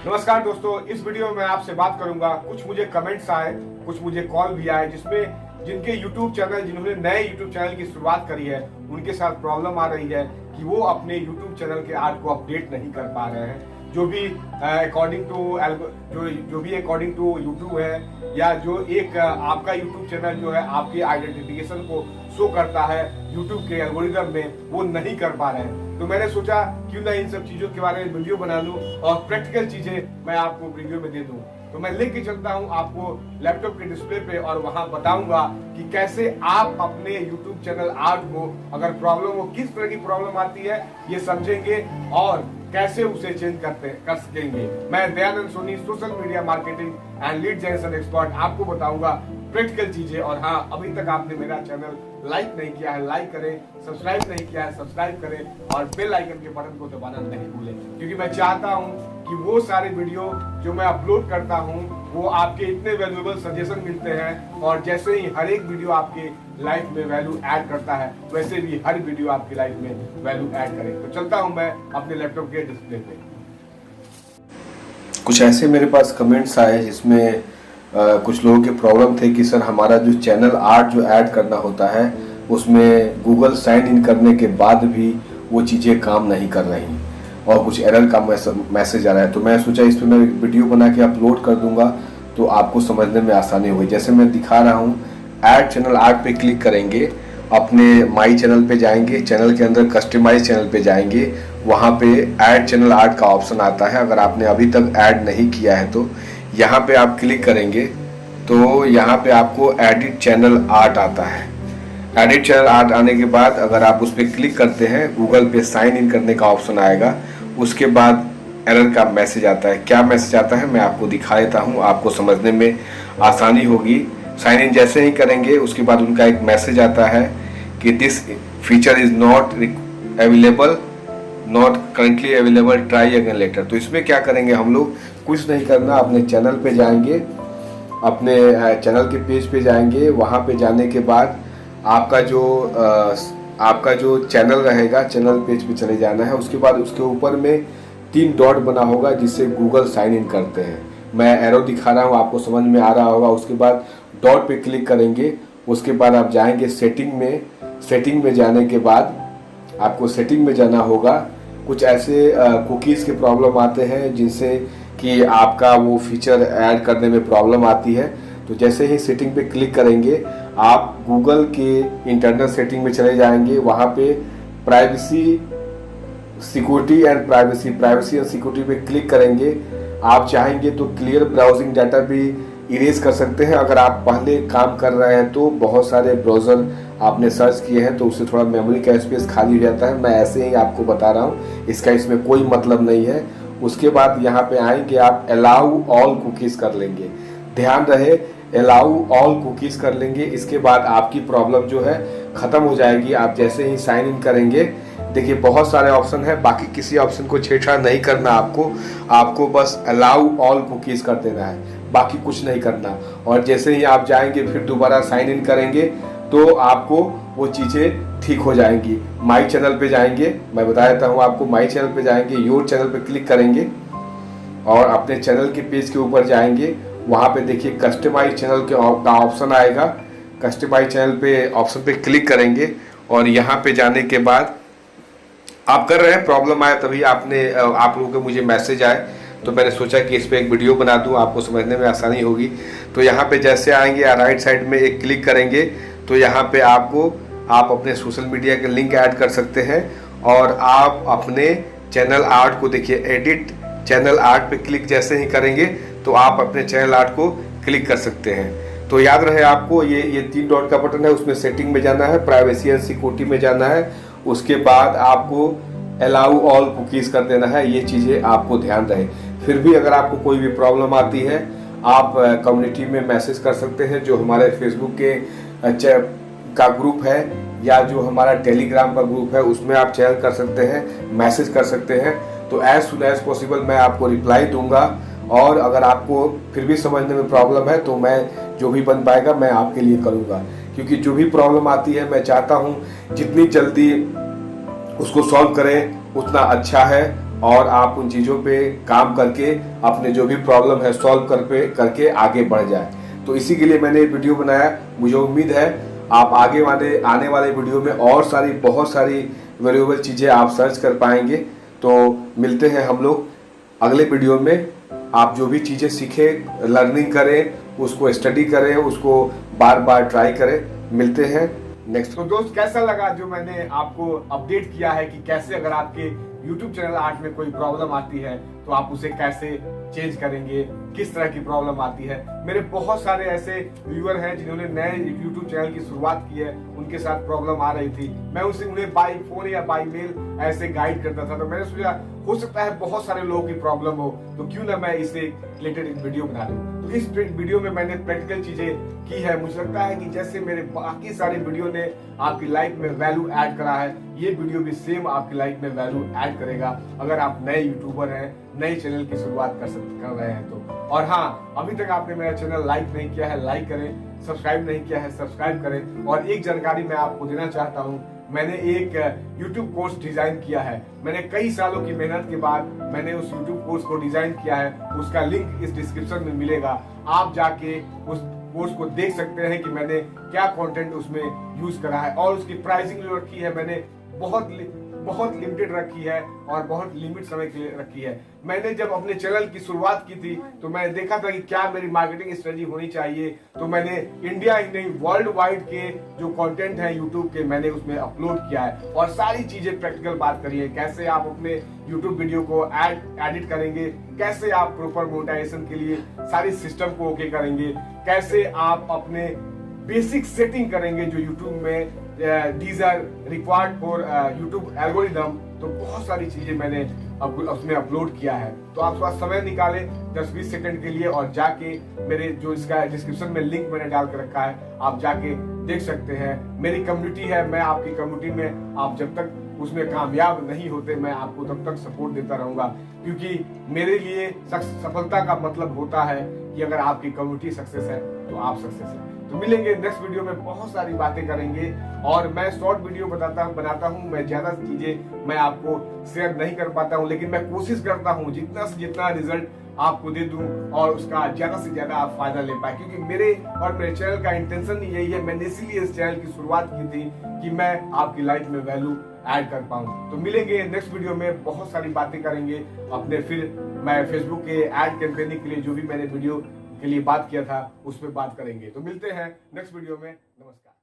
नमस्कार दोस्तों, इस वीडियो में मैं आपसे बात करूंगा। कुछ मुझे कमेंट्स आए, कुछ मुझे कॉल भी आए, जिसमें जिनके YouTube चैनल, जिन्होंने नए YouTube चैनल की शुरुआत करी है, उनके साथ प्रॉब्लम आ रही है कि वो अपने YouTube चैनल के आर्ट को अपडेट नहीं कर पा रहे हैं। जो भी अकॉर्डिंग टू यूट्यूब है, या जो एक आपका यूट्यूब चैनल जो है आपके आइडेंटिफिकेशन को शो करता है यूट्यूब के एल्गोरिदम में, वो नहीं कर पा रहे हैं। तो मैंने सोचा क्यों ना इन सब चीजों के बारे में वीडियो बना लूं और प्रैक्टिकल चीजें मैं आपको वीडियो में दे दूं। तो मैं लिंक चलता हूं आपको लैपटॉप के डिस्प्ले पे और वहां बताऊंगा कि कैसे आप अपने YouTube चैनल आर्ट को, अगर प्रॉब्लम हो, किस तरह की प्रॉब्लम आती है ये समझेंगे और कैसे उसे चेंज कर सकेंगे। मैं Dayanand Soni, social media marketing and lead generation expert, आपको बताऊंगा प्रैक्टिकल चीजें। और हाँ, अभी तक आपने मेरा चैनल लाइक नहीं किया है, लाइक करें, सब्सक्राइब नहीं किया है, सब्सक्राइब करें और बेल आइकन के बटन को दबाना नहीं भूलें, क्योंकि मैं चाहता हूं कि वो सारे वीडियो जो मैं अपलोड करता हूं वो आपके इतने वैल्यूएबल सजेशन मिलते हैं, और जैसे ही हर एक वीडियो आपके लाइफ में वैल्यू ऐड करता है, वैसे भी हर वीडियो आपकी लाइफ में वैल्यू ऐड करे। तो चलता हूं मैं अपने लैपटॉप के डिस्प्ले पे। कुछ ऐसे मेरे पास कमेंट्स आए जिसमें कुछ लोगों के प्रॉब्लम थे कि सर हमारा जो चैनल आर्ट जो ऐड करना होता है उसमें गूगल साइन इन करने के बाद भी वो चीज़ें काम नहीं कर रही और कुछ एरर का मैसेज आ रहा है। तो मैं सोचा इस पर मैं वीडियो बना के अपलोड कर दूंगा तो आपको समझने में आसानी होगी। जैसे मैं दिखा रहा हूँ, ऐड चैनल आर्ट पे क्लिक करेंगे, अपने माई चैनल पे जाएंगे, चैनल के अंदर कस्टमाइज चैनल पे जाएंगे, वहाँ पे ऐड चैनल आर्ट का ऑप्शन आता है। अगर आपने अभी तक ऐड नहीं किया है तो यहाँ पे आप क्लिक करेंगे तो यहाँ पे आपको एडिट चैनल आर्ट आता है। एडिट चैनल आर्ट आने के बाद अगर आप उस पर क्लिक करते हैं, गूगल पे साइन इन करने का ऑप्शन आएगा। उसके बाद एरर का मैसेज आता है। क्या मैसेज आता है मैं आपको दिखा देता हूँ, आपको समझने में आसानी होगी। साइन इन जैसे ही करेंगे उसके बाद उनका एक मैसेज आता है कि this feature is not available, not currently available, try again later. तो इसमें क्या करेंगे हम लोग, कुछ नहीं करना, अपने चैनल पे जाएंगे, अपने चैनल के पेज पे जाएंगे। वहाँ पे जाने के बाद आपका जो चैनल रहेगा, चैनल पेज पे चले जाना है। उसके बाद उसके ऊपर में 3 डॉट बना होगा जिससे गूगल साइन इन करते हैं। मैं एरो दिखा रहा हूँ, आपको समझ में आ रहा होगा। उसके बाद डॉट पे क्लिक करेंगे। उसके बाद आप जाएंगे सेटिंग में। सेटिंग में जाने के बाद आपको सेटिंग में जाना होगा। कुछ ऐसे कुकीज़ के प्रॉब्लम आते हैं जिनसे कि आपका वो फीचर ऐड करने में प्रॉब्लम आती है। तो जैसे ही सेटिंग पे क्लिक करेंगे आप गूगल के इंटरनल सेटिंग में चले जाएंगे। वहाँ पे privacy, security and privacy and security पे क्लिक करेंगे। आप चाहेंगे तो क्लियर ब्राउजिंग डाटा भी इरेज कर सकते हैं। अगर आप पहले काम कर रहे हैं तो बहुत सारे ब्राउज़र आपने सर्च किए हैं तो उससे थोड़ा मेमोरी का स्पेस खाली हो जाता है। मैं ऐसे ही आपको बता रहा हूँ, इसका इसमें कोई मतलब नहीं है। उसके बाद यहाँ पे आएंगे, आप अलाउ ऑल कुकीज़ कर लेंगे। ध्यान रहे, अलाउ ऑल कुकीज़ कर लेंगे। इसके बाद आपकी प्रॉब्लम जो है ख़त्म हो जाएगी। आप जैसे ही साइन इन करेंगे, देखिए बहुत सारे ऑप्शन है, बाकी किसी ऑप्शन को छेड़छाड़ नहीं करना आपको बस अलाउ ऑल कुकीज़ कर देना है, बाकी कुछ नहीं करना। और जैसे ही आप जाएंगे फिर दोबारा साइन इन करेंगे तो आपको वो चीज़ें ठीक हो जाएंगी। माई चैनल पे जाएंगे, मैं बता देता हूँ आपको। माई चैनल पे जाएंगे, योर चैनल पे क्लिक करेंगे और अपने चैनल के पेज के ऊपर जाएंगे। वहाँ पे देखिए कस्टमाइज चैनल का ऑप्शन आएगा। कस्टमाइज चैनल पे ऑप्शन पे क्लिक करेंगे और यहाँ पे जाने के बाद आप कर रहे हैं, प्रॉब्लम आया तभी आप लोगों के मुझे मैसेज आए, तो मैंने सोचा कि इस पर एक वीडियो बना दूं, आपको समझने में आसानी होगी। तो यहाँ पे जैसे आएंगे, राइट साइड में एक क्लिक करेंगे तो यहाँ पे आप अपने सोशल मीडिया के लिंक ऐड कर सकते हैं और आप अपने चैनल आर्ट को, देखिए एडिट चैनल आर्ट पे क्लिक जैसे ही करेंगे तो आप अपने चैनल आर्ट को क्लिक कर सकते हैं। तो याद रहे आपको, ये 3 डॉट का बटन है, उसमें सेटिंग में जाना है, प्राइवेसी एंड सिक्योरिटी में जाना है। उसके बाद आपको अलाउ ऑल कुकीज़ कर देना है। ये चीज़ें आपको ध्यान रहे। फिर भी अगर आपको कोई भी प्रॉब्लम आती है, आप कम्युनिटी में मैसेज कर सकते हैं। जो हमारे फेसबुक का ग्रुप है या जो हमारा टेलीग्राम का ग्रुप है, उसमें आप शेयर कर सकते हैं, मैसेज कर सकते हैं। तो एज सुन एज पॉसिबल मैं आपको रिप्लाई दूंगा। और अगर आपको फिर भी समझने में प्रॉब्लम है तो मैं जो भी बन पाएगा मैं आपके लिए करूंगा, क्योंकि जो भी प्रॉब्लम आती है मैं चाहता हूं जितनी जल्दी उसको सॉल्व करें उतना अच्छा है। और आप उन चीज़ों पे काम करके अपने जो भी प्रॉब्लम है सॉल्व करके आगे बढ़ जाए। तो इसी के लिए मैंने ये वीडियो बनाया। मुझे उम्मीद है आप आने वाले वीडियो में और बहुत सारी वैल्यूएबल चीज़ें आप सर्च कर पाएंगे। तो मिलते हैं हम लोग अगले वीडियो में। आप जो भी चीज़ें सीखें, लर्निंग करें, उसको स्टडी करें, उसको बार बार ट्राई करें। मिलते हैं नेक्स्ट। तो दोस्त, कैसा लगा जो मैंने आपको अपडेट किया है कि कैसे अगर आपके YouTube चैनल आर्ट में कोई प्रॉब्लम आती है तो आप उसे कैसे चेंज करेंगे, किस तरह की प्रॉब्लम आती है। मेरे बहुत सारे ऐसे व्यूअर हैं जिन्होंने नए YouTube चैनल की शुरुआत की है, उनके साथ प्रॉब्लम आ रही थी। मैं उन्हें बाय फोन या बाय मेल ऐसे गाइड करता था। तो मैंने सोचा हो सकता है बहुत सारे लोगों की प्रॉब्लम हो, तो क्यों ना मैं इसे रिलेटेड एक वीडियो बना दूं। तो इस वीडियो में मैंने प्रैक्टिकल चीजें की है। मुझे लगता है कि जैसे मेरे बाकी सारे वीडियो ने आपकी लाइफ में वैल्यू ऐड करा है, ये वीडियो भी सेम आपकी लाइफ में वैल्यू ऐड करेगा अगर आप नए यूट्यूबर हैं, नए चैनल की शुरुआत कर रहे हैं तो। और हाँ, अभी तक आपने मेरा चैनल लाइक नहीं किया है, लाइक करें, सब्सक्राइब नहीं किया है, सब्सक्राइब करें। और एक जानकारी मैं आपको देना चाहता हूँ, मैंने एक YouTube कोर्स डिजाइन किया है। मैंने कई सालों की मेहनत के बाद मैंने उस YouTube कोर्स को डिजाइन किया है। उसका लिंक इस डिस्क्रिप्शन में मिलेगा। आप जाके उस कोर्स को देख सकते हैं कि मैंने क्या कंटेंट उसमें यूज करा है। और उसकी प्राइसिंग जो रखी है मैंने बहुत लिमिटेड रखी है और बहुत लिमिट समय के लिए रखी है। मैंने जब अपने चैनल की शुरुआत की थी तो मैंने देखा था कि क्या मेरी मार्केटिंग स्ट्रेटजी होनी चाहिए। तो मैंने इंडिया ही नहीं वर्ल्ड वाइड के जो कंटेंट है यूट्यूब के, मैंने उसमें अपलोड किया है और सारी चीजें प्रैक्टिकल बात करी है। कैसे आप अपने यूट्यूब वीडियो को एडिट करेंगे, कैसे आप प्रॉपर मोनेटाइजेशन के लिए सारी सिस्टम को ओके करेंगे, कैसे आप अपने बेसिक सेटिंग करेंगे जो यूट्यूब में these are required for YouTube algorithm। तो बहुत सारी चीजें मैंने उसमें अपलोड किया है। तो आप थोड़ा समय निकाले 10-20 सेकंड के लिए और जाके मेरे जो इसका डिस्क्रिप्शन में लिंक मैंने डाल के रखा है, आप जाके देख सकते हैं। मेरी कम्युनिटी है, मैं आपकी कम्युनिटी में, आप जब तक उसमें कामयाब नहीं होते मैं आपको तब तक सपोर्ट देता रहूंगा, क्योंकि मेरे लिए सफलता का मतलब होता है कि अगर आपकी कम्युनिटी सक्सेस है तो आप सक्सेस है। तो मिलेंगे नेक्स्ट वीडियो में, बहुत सारी बातें करेंगे। और मैं शॉर्ट वीडियो बनाता हूँ, मैं ज्यादा चीजें मैं आपको शेयर नहीं कर पाता हूँ, लेकिन मैं कोशिश करता हूँ जितना से जितना रिजल्ट आपको दे दूं और उसका ज्यादा से ज्यादा आप फायदा ले पाए। क्योंकि मेरे चैनल का इंटेंशन ही यही है। मैंने इसीलिए इस चैनल की शुरुआत की थी कि मैं आपकी लाइफ में वैल्यू ऐड कर पाऊं। तो मिलेंगे नेक्स्ट वीडियो में, बहुत सारी बातें करेंगे अपने। फिर मैं फेसबुक के एड कैंपेनिंग के लिए जो भी मैंने वीडियो के लिए बात किया था उस पर बात करेंगे। तो मिलते हैं नेक्स्ट वीडियो में। नमस्कार।